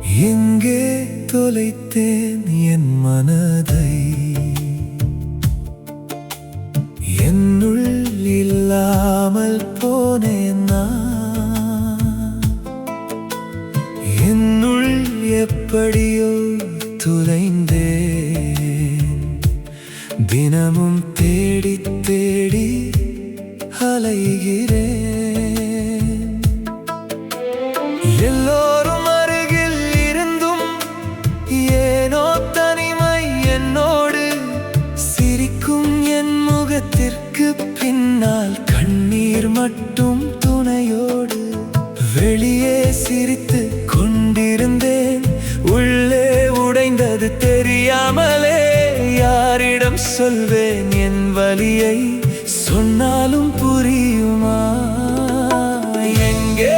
எங்கே தொலைத்தேன் என் மனதை? என்னுள் இல்லாமல் போனேன் நான். என்னுள் எப்படியோ துளைந்தேன். தினமும் தேடி தேடி அலைகிறேன். எல்லோரும் அருகில் இருந்தும் ஏனோ தனிமை என்னோடு. சிரிக்கும் என் முகத்திற்கு பின்னால் கண்ணீர் மட்டும் துணையோடு. வெளியே சிரித்து கொண்டிருந்தேன், உள்ளே உடைந்தது தெரியாமலே. யாரிடம் சொல்வேன் என் வலியை? சொன்னாலும் புரியுமா? எங்கே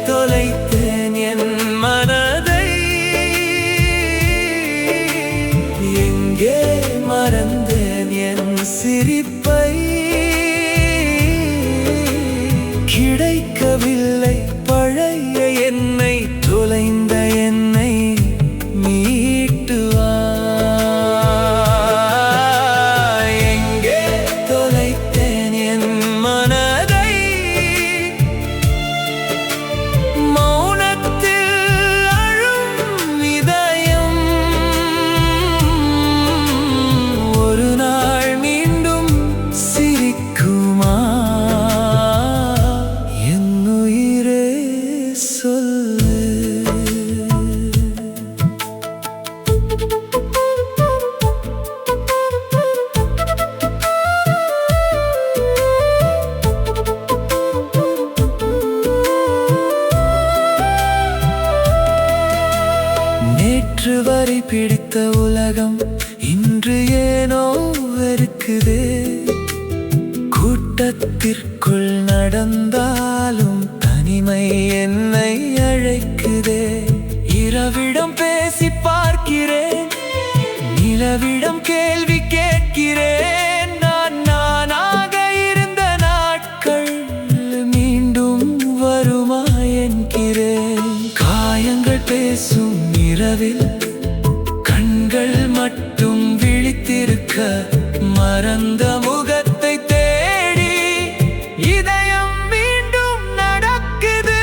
தொலைத்தேன் என் மனதை? எங்கே மறந்தேன் என் சிரிப்பை? கிடைக்கவில்லை பழைய என்னை, தொலைந்த என்னை மீட்டு வா. எங்கே தொலைத்தேன் என் மனதை? மௌனத்தில் அழும் இதயம் ஒரு நாள் மீண்டும் சிரிக்குமா? என் உயிரே சொல்லு. நேற்று வரை பிடித்த உலகம் இன்று ஏனோ வெறுக்குதே. கூட்டத்திற்குள் நடந்தாலும் தனிமை என்னை அழைக்குதே. இரவிடம் பேசி பார்க்கிறேன், நிலவிடம் கேள்வி கேட்கிறேன். நானாக இருந்த நாட்கள் மீண்டும் வருமா என்கிறேன். காயங்கள் பேசும் இரவில் கண்கள் மட்டும் விழித்திருக்க, மறந்த முகத்தை தேடி இதயம் மீண்டும் நடக்குது.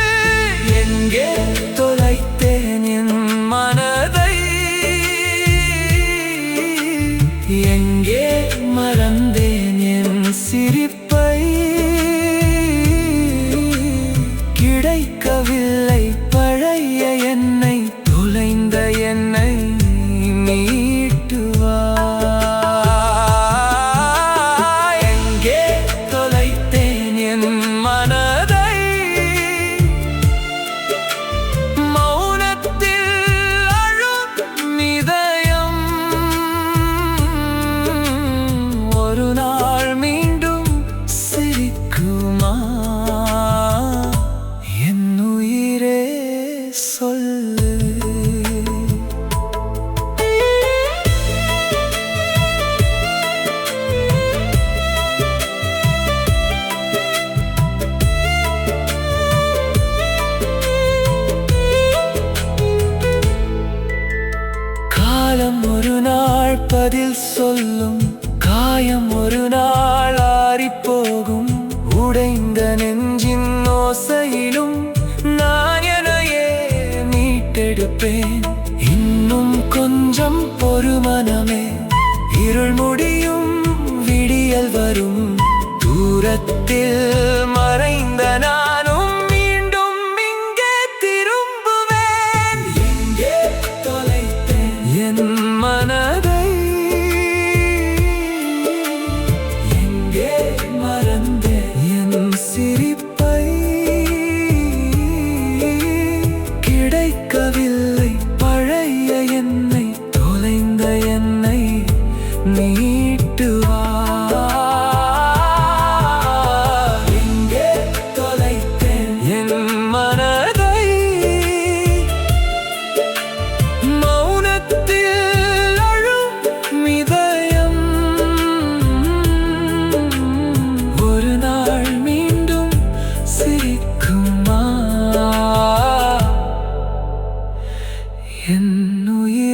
எங்கே தொலைத்தேன் என் மனதை? எங்கே மறந்தேன் என் சிரிப்பை? கிடைக்கவில்லை பழைய என்னை, தொலைந்த என்னை மீட்டு வா. எங்கே தொலைத்தேன் என் மனதை? மௌனத்தில் அழும் இதயம் ஒரு நாள் மீண்டும் சிரிக்குமா? என் உயிரே சொல்லு. காலம் ஒரு நாள் பதில் சொல்லும், காயம் ஒரு நாள் ஆறிப்போகும். உடைந்த நெஞ்சின் ஓசையிலும் நான் என்னையே மீட்டெடுப்பேன். இன்னும் கொஞ்சம் பொறுமனமே, இருள் முடியும் விடியல் வரும். தூரத்தில் மறைந்த நானும் மீண்டும் இங்கே திரும்புவேன். எங்கே தொலைத்தேன் என் மனதை? எங்கே மறந்தேன் என் சிரிப்பை? கிடைக்கவில்லை பழைய என்னை, தொலைந்த என்னை மீட்டு வா. என் உயிர்